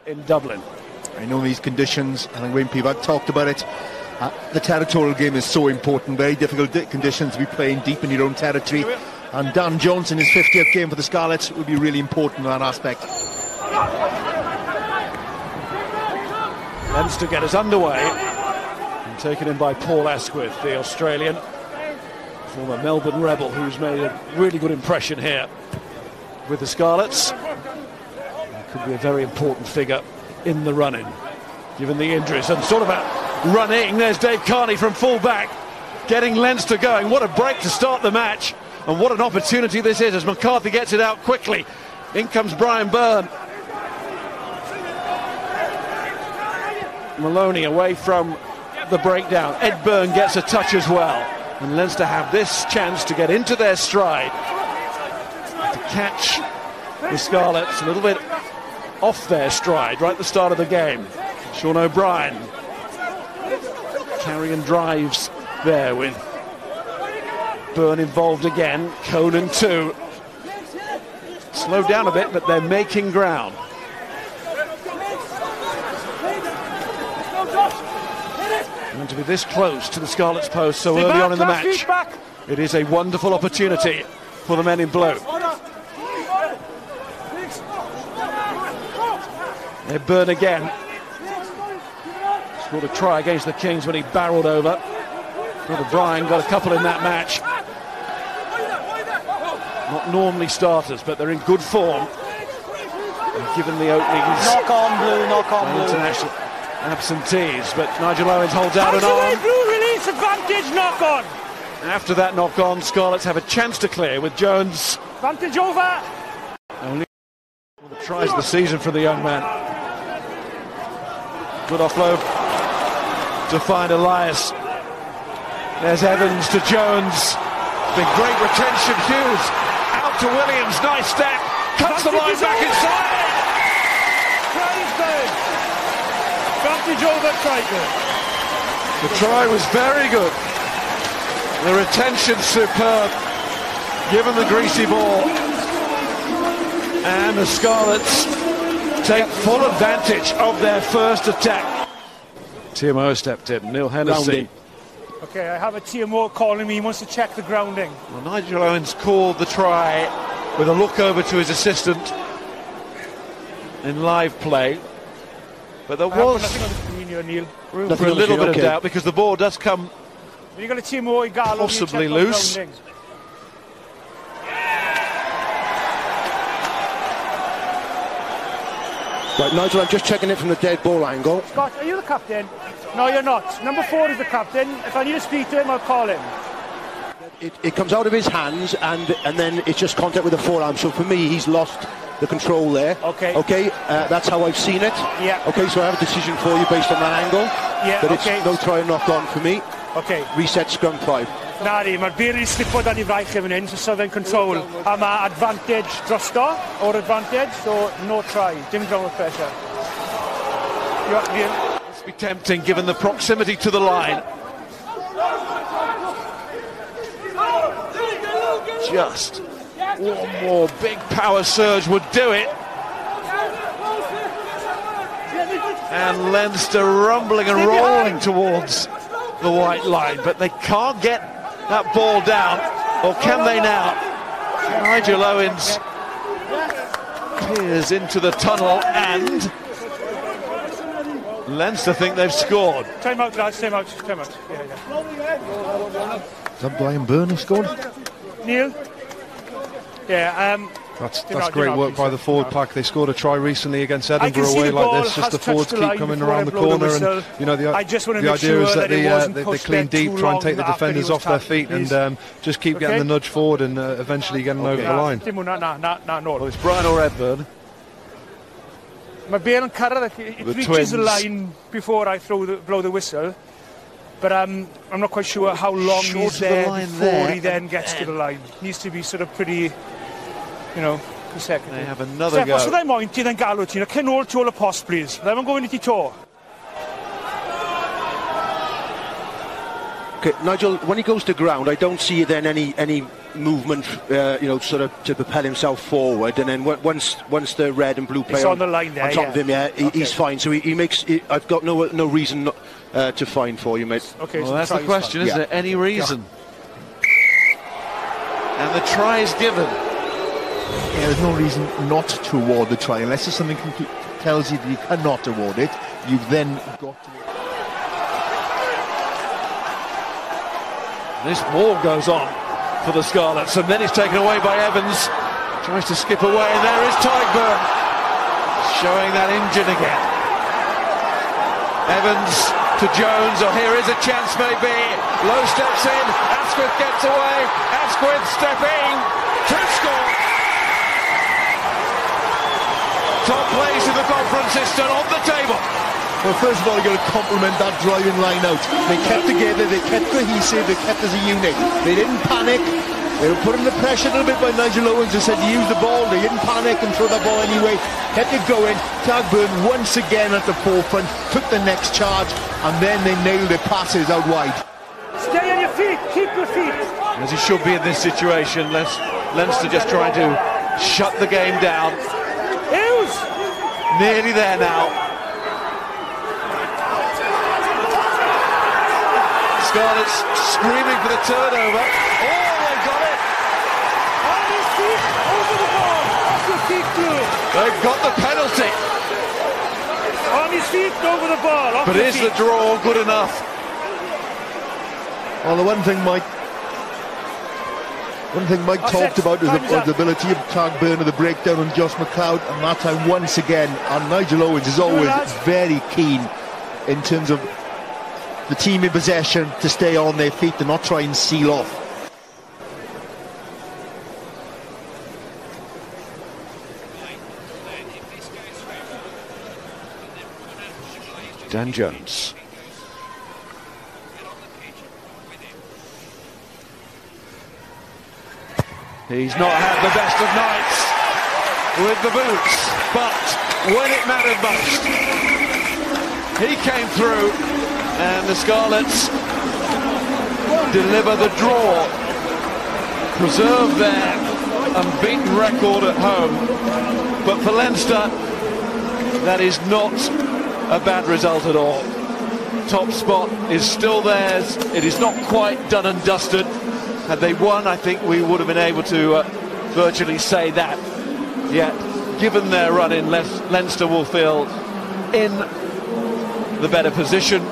in Dublin. I know these conditions, I think Wayne Pivac talked about it. The territorial game is so important, very difficult conditions to be playing deep in your own territory. And Dan Johnson, his 50th game for the Scarlets, will be really important in that aspect. Leinster get us underway. And taken in by Paul Asquith, the Australian, former Melbourne Rebel, who's made a really good impression here with the Scarlets. He could be a very important figure in the run-in, given the injuries. And sort of running, there's Dave Carney from full-back, getting Leinster going. What a break to start the match, and what an opportunity this is as McCarthy gets it out quickly. In comes Brian Byrne. Maloney away from the breakdown. Ed Byrne gets a touch as well, and Leinster have this chance to get into their stride, to catch the Scarlets a little bit off their stride right at the start of the game. Sean O'Brien carrying drives there with Byrne involved again. Conan too. Slowed down a bit, but they're making ground. And to be this close to the Scarlets' post so early on in the match, it is a wonderful opportunity for the men in blue. Ed Byrne again. Scored a try against the Kings when he barreled over. Brother Brian got a couple in that match. Not normally starters, but they're in good form. And given the openings, knock on blue, knock on blue. International absentees, but Nigel Owens holds out an arm. Blue release advantage, knock on. After that knock on, Scarlets have a chance to clear with Jones. Advantage over. Only one of the tries of the season for the young man. Good offload to find Elias. There's Evans to Jones. Big great retention. Hughes out to Williams. Nice step. Cuts the line back inside. Try is good. Advantage over, try good. The try was very good. The retention superb, given the greasy ball. And the Scarlets take full advantage of their first attack. TMO stepped in. Neil Hennessy. Okay, I have a TMO calling me. He wants to check the grounding. Well, Nigel Owens called the try with a look over to his assistant in live play. But there was room for a little bit of doubt, because the ball does come possibly loose. Right, Nigel, I'm just checking it from the dead ball angle. Scott, are you the captain? No, you're not. Number 4 is the captain. If I need to speak to him, I'll call him. It comes out of his hands, and then it's just contact with the forearm. So for me, he's lost the control there. Okay. Okay, that's how I've seen it. Yeah. Okay, so I have a decision for you based on that angle. Yeah, but okay. it's no try and knock on for me. Okay. Reset scrum 5. Nadi, mae'r beir i slipo dan I fraich fan hyn, so fe'n control. A mae advantage drosto, or advantage, so no try. Dim downward pressure. It's be tempting given the proximity to the line. Just one more big power surge would do it. And Leinster rumbling and rolling towards the white line, but they can't get that ball down, or can they now? Nigel Owens peers into the tunnel, and Leinster think they've scored. Time out, lads, time out, time out. Is that Brian Byrne who scored? Neil? Yeah, That's great work by the forward pack. They scored a try recently against Edinburgh away like this. Just the forwards keep coming around the corner, and you know the idea is that they clean deep, try and take the defenders off their feet, and just keep getting the nudge forward, and eventually getting over the line. Well, it's Brian or Edburn. Mae Bale and Carra, it reaches the line before I blow the whistle, but I'm not quite sure how long he's there before he then gets to the line. Needs to be sort of pretty, you know, consecutive. They have another go. Os ydw i'n moyn ti then galw ti, cyn ôl tu ôl y post, please. Let me go in i ti to. Okay, Nigel, when he goes to ground, I don't see then any movement, sort of to propel himself forward, and then once the red and blue play on the line there, on top of him, he's fine. So he makes. I've got no reason to find for you, mate. Okay, well, so that's the question. Is there any reason? And the try is given. Yeah, there's no reason not to award the try unless there's something tells you that you cannot award it. You've then got to. This ball goes on for the Scarlets, and then it's taken away by Evans. Tries to skip away, and there is Tyburn showing that engine again. Evans to Jones, here is a chance maybe. Lowe steps in, Asquith gets away, Asquith stepping to score. Top place in the conference system on the table. Well, first of all, you've got to compliment that driving line out. They kept together, they kept cohesive, they kept as a unit. They didn't panic. They were put under pressure a little bit by Nigel Owens, who said to use the ball. They didn't panic and throw the ball anyway. Kept it going. Tyburn once again at the forefront, took the next charge, and then they nailed the passes out wide. Stay on your feet, keep your feet. As he should be in this situation. Leinster just trying to shut the game down. Nearly there now. Scarlets screaming for the turnover. Oh, they got it! On his feet, over the ball. Off your feet, Blue. They've got the penalty. On his feet, over the ball. Off but is the draw good enough? Well, the one thing Mike talked about is the ability of Tyburn of the breakdown on Josh McLeod, and that time once again, and Nigel Owens is always very keen in terms of the team in possession to stay on their feet, to not try and seal off. Dan Jones. He's not had the best of nights with the boots, but when it mattered most, he came through, and the Scarlets deliver the draw, preserve their unbeaten record at home. But for Leinster, that is not a bad result at all. Top spot is still theirs. It is not quite done and dusted. Had they won, I think we would have been able to virtually say that. Yet, given their run in, Leinster will feel in the better position.